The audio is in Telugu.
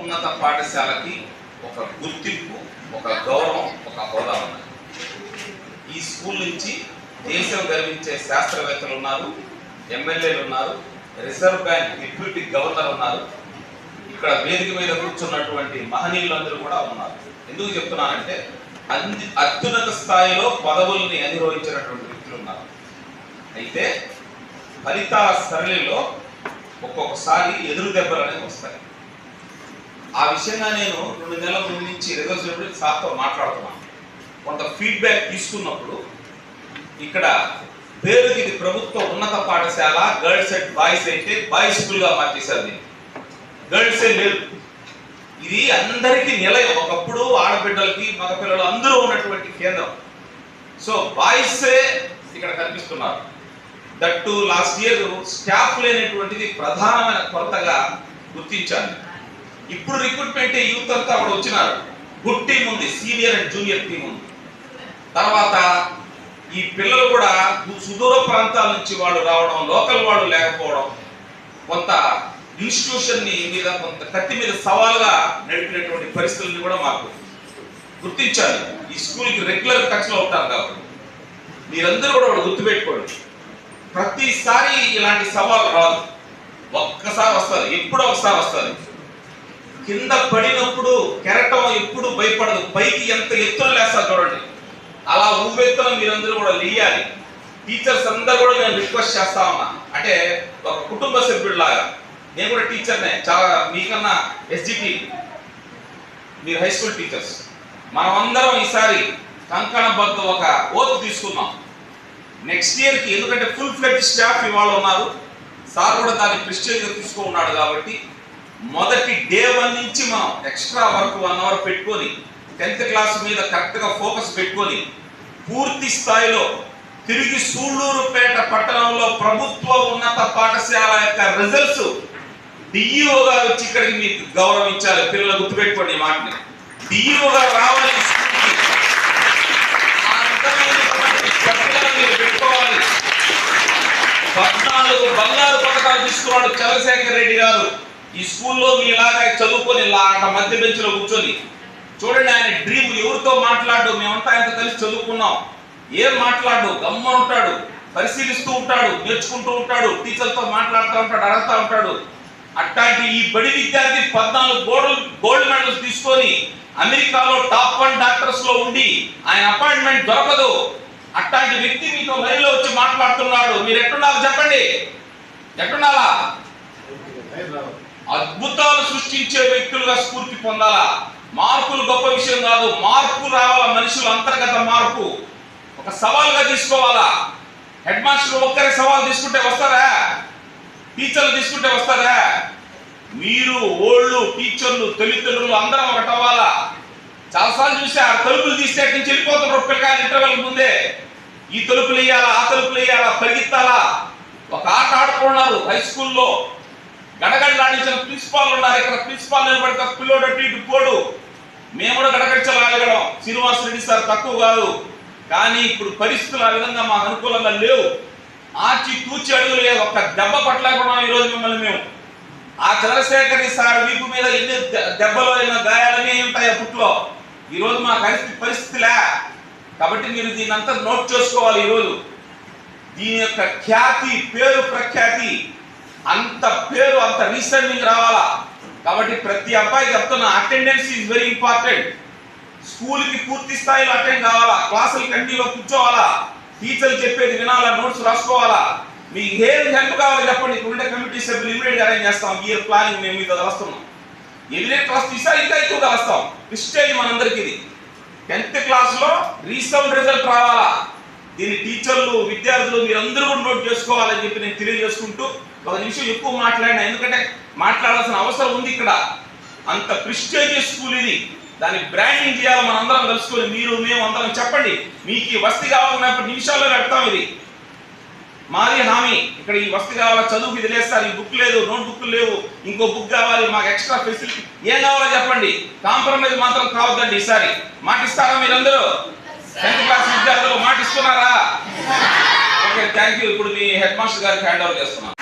ఉన్నత పాఠశాలకి ఒక గుర్తింపు, ఒక గౌరవం, ఒక హోదా ఉన్నది. ఈ స్కూల్ నుంచి దేశం గర్వించే శాస్త్రవేత్తలు ఉన్నారు, ఎమ్మెల్యేలు ఉన్నారు, రిజర్వ్ బ్యాంక్ డిప్యూటీ గవర్నర్ ఉన్నారు, ఇక్కడ వేదిక మీద కూర్చున్నటువంటి మహనీయులందరూ కూడా ఉన్నారు. ఎందుకు చెప్తున్నానంటే అత్యున్నత స్థాయిలో పదవుల్ని అధిరోహించినటువంటి వ్యక్తులు ఉన్నారు. అయితే ఫలితాల సరళిలో ఒక్కొక్కసారి ఎదురు దెబ్బలు అనేవి వస్తాయి. ఆ విషయంగా నేను 2 నెలల ముందు నుంచి రిజర్వ్ సార్తో మాట్లాడుతున్నాను. కొంత ఫీడ్బ్యాక్ తీసుకున్నప్పుడు ఇక్కడ పేరుకి ఇది ప్రభుత్వ ఉన్నత పాఠశాల, గర్ల్స్ అండ్ బాయ్స్ అయితే బాయ్స్ స్కూల్గా మార్చేశారు. దీన్ని గర్ల్సే లేదు. ఇది అందరికీ నిలయం. ఒకప్పుడు ఆడబిడ్డలకి మగపిల్లలు అందరూ ఉన్నటువంటి కేంద్రం. సో బాయ్సే ఇక్కడ కనిపిస్తున్నారు. దట్టు లాస్ట్ ఇయర్ స్టాఫ్ లేనటువంటిది ప్రధానమైన కొరతగా గుర్తించాను. ఇప్పుడు రిక్రూట్మెంట్ యూత్ అంతా అక్కడ వచ్చినారు. గుడ్ టీం ఉంది, సీనియర్ అండ్ జూనియర్ టీం ఉంది. తర్వాత ఈ పిల్లలు కూడా సుదూర ప్రాంతాల నుంచి వాళ్ళు రావడం, లోకల్ వాళ్ళు లేకపోవడం, కొంత ఇన్స్టిట్యూషన్ మీద కొంత కత్తి మీద సవాలుగా నడిపినటువంటి పరిస్థితులను కూడా మాకు గుర్తించాలి. ఈ స్కూల్కి రెగ్యులర్ టచ్లో ఉంటారు కాబట్టి మీరందరూ కూడా గుర్తుపెట్టుకోండి. ప్రతిసారి ఇలాంటి సవాలు రాదు, ఒక్కసారి వస్తుంది, ఎప్పుడో ఒకసారి వస్తుంది. కింద పడినప్పుడు కెరటం ఎప్పుడు భయపడదు, పైకి ఎంత ఎత్తున లేస్తారు చూడండి, అలా ఊవెత్తున మీరందరూ కూడా లేయాలి. టీచర్స్ అందరూ కూడా నేను రిక్వెస్ట్ చేస్తా ఉన్నా, అంటే ఒక కుటుంబ సభ్యుడిలాగా. నేను కూడా టీచర్నే, చాలా మీకన్నా ఎస్జిటి, మీరు హై స్కూల్ టీచర్స్. మనం అందరం ఈసారి కంకణబద్ధ ఒక ఓత్ తీసుకున్నాం నెక్స్ట్ ఇయర్కి. ఎందుకంటే ఫుల్ ఫ్లెడ్జ్ స్టాఫ్ ఇవాళ ఉన్నారు, సార్ కూడా దాన్ని ప్రెస్టేజ్గా తీసుకున్నాడు కాబట్టి మొదటి డే 1 నుంచి మనం ఎక్స్ట్రా వర్క్ 1 అవర్ పెట్టుకొని 10th క్లాస్ మీద కరెక్ట్గా ఫోకస్ పెట్టుకొని పూర్తి స్థాయిలో తిరిగి సూళ్లూరుపేట పట్టణంలో ప్రభుత్వ ఉన్నత పాఠశాల యొక్క రిజల్ట్స్ డిఈఓ గారు వచ్చి ఇక్కడికి మీకు గౌరవం ఇచ్చారు. పిల్లలు గుర్తుపెట్టుకోండి ఈ మాటని. డిఈఓ గారు రావాలి, పెట్టుకోవాలి. 14 బంగారు పథకాలు తీసుకున్నాడు చంద్రశేఖర్ రెడ్డి గారు. ఈ స్కూల్లో మీలాగా చదువుకొని మధ్య బెంచ్లో కూర్చొని చూడండి, ఆయన డ్రీమ్. ఎవరితో మాట్లాడు, మేమంతా ఆయనతో కలిసి చదువుకున్నాం. ఏం మాట్లాడు, గమ్మ ఉంటాడు, పరిశీలిస్తూ ఉంటాడు, నేర్చుకుంటూ ఉంటాడు, టీచర్లతో మాట్లాడుతూ ఉంటాడు, అడుగుతూ ఉంటాడు. అట్లాంటి ఈ బడి విద్యార్థి 14 గోల్డ్ మెడల్స్ తీసుకొని అమెరికాలో టాప్ 1 డాక్టర్స్ లో ఉండి ఆయన అపాయింట్మెంట్ దొరకదు. అట్లాంటి వ్యక్తి మీతో లైవ్లో వచ్చి మాట్లాడుతున్నాడు. మీరు ఎట్లుండాలి చెప్పండి, ఎట్లుండాలా? అద్భుతాలు సృష్టించే వ్యక్తులుగా స్ఫూర్తి పొందాలా. మార్పులు గొప్ప విషయం కాదు, మార్పు రావాలా. మనుషుల అంతర్గత మార్పు ఒక సవాల్గా తీసుకోవాలా. హెడ్ మాస్టర్ ఒక్కరే సవాల్ తీసుకుంటే వస్తారా? టీచర్లు తీసుకుంటే వస్తారా? మీరు ఓళ్ళు, టీచర్లు, తల్లిదండ్రులు అందరం ఒకటి అవ్వాలా. చాలాసార్లు చూసా, తలుపులు తీస్తే నుంచి వెళ్ళిపోతున్నారు పిల్లకాయలు ఇంటర్వెల్ ముందే. ఈ తలుపులు వేయాలా, ఆ తలుపులు వేయాలా, పరిగెత్తాలా. ఒక ఆట ఆడుకున్నారు హై స్కూల్లో, గడగడలాడించిన ప్రిన్సిపాల్ ఉన్నారు. ఇక్కడ ప్రిన్సిపాల్ నిలబడితే పిల్లోడు అటు ఇటు పోడు. మేము కూడా గడగడచలాగడం. శ్రీనివాస్ రెడ్డి సార్ తక్కువ కాదు, కానీ ఇప్పుడు పరిస్థితులు ఆ విధంగా మాకు అనుకూలంగా లేవు. ఆచి తూచి అడుగులు లేదు, ఒక్క దెబ్బ పట్టలేకున్నాం ఈరోజు మిమ్మల్ని మేము. ఆ చంద్రశేఖర్ సార్ వీపు మీద ఎన్ని దెబ్బలు అయినా గాయాలనే ఉంటాయి అప్పట్లో. ఈరోజు మా పరిస్థితిలే. కాబట్టి మీరు దీని అంతా నోట్ చేసుకోవాలి. ఈరోజు దీని యొక్క ఖ్యాతి, పేరు ప్రఖ్యాతి, అంత పేరు, అంత రీసెండింగ్ రావాలా. కాబట్టి ప్రతి అబ్బాయి చెప్తున్నా, అటెండెన్స్ ఈజ్ వెరీ ఇంపార్టెంట్. స్కూల్కి పూర్తి స్థాయిలో అటెండ్ కావాలా, క్లాసులు కంటిన్యూగా కూర్చోవాలా, టీచర్లు చెప్పేది వినాలా, నోట్స్ రాసుకోవాలా. మీకు ఏం హెల్ప్ కావాలో చెప్పండి, ఇక్కడ ఉండే కమిటీ సభ్యులు ఇమీడియట్గా అరేంజ్ చేస్తాం. ఇయర్ ప్లానింగ్ మేము మీతో కలుస్తున్నాం. ఎవ్రీ క్లాస్ తీసా ఇంకా ఎక్కువ కలుస్తాం. ప్రిస్టేజ్ మనందరికీ ఇది. 10th క్లాస్లో రీసౌండ్ రిజల్ట్ రావాలా. దీన్ని టీచర్లు, విద్యార్థులు మీరందరూ కూడా నోట్ చేసుకోవాలని చెప్పి నేను తెలియజేసుకుంటూ 1 నిమిషం ఎక్కువ మాట్లాడినా, ఎందుకంటే మాట్లాడాల్సిన అవసరం ఉంది. ఇక్కడ అంత ప్రిస్టేజియస్ స్కూల్ ఇది, దాన్ని బ్రాండింగ్ చేయాలి. మనందరం కలుసుకొని మీరు మేము అందరం చెప్పండి. మీకు ఈ వసతి కావాలన్నప్పుడు నిమిషాల్లో పెడతాం. ఇది మాది హామీ. ఇక్కడ ఈ వసతి కావాలా, చదువుకు ఇది లేదు సార్, ఈ బుక్ లేదు, నోట్ బుక్ లేవు, ఇంకో బుక్ కావాలి, మాకు ఎక్స్ట్రా ఫెసిలిటీ ఏం కావాలో చెప్పండి. కాంప్రమైజ్ మాత్రం కావద్దండి. ఈసారి మాటిస్తారా మీరందరూ? 10th క్లాస్ విద్యార్థులు మాటిస్తున్నారా? Okay, thank you. ఇప్పుడు మీ హెడ్ మాస్టర్ గారికి హ్యాండ్ ఓవర్ చేస్తున్నాను.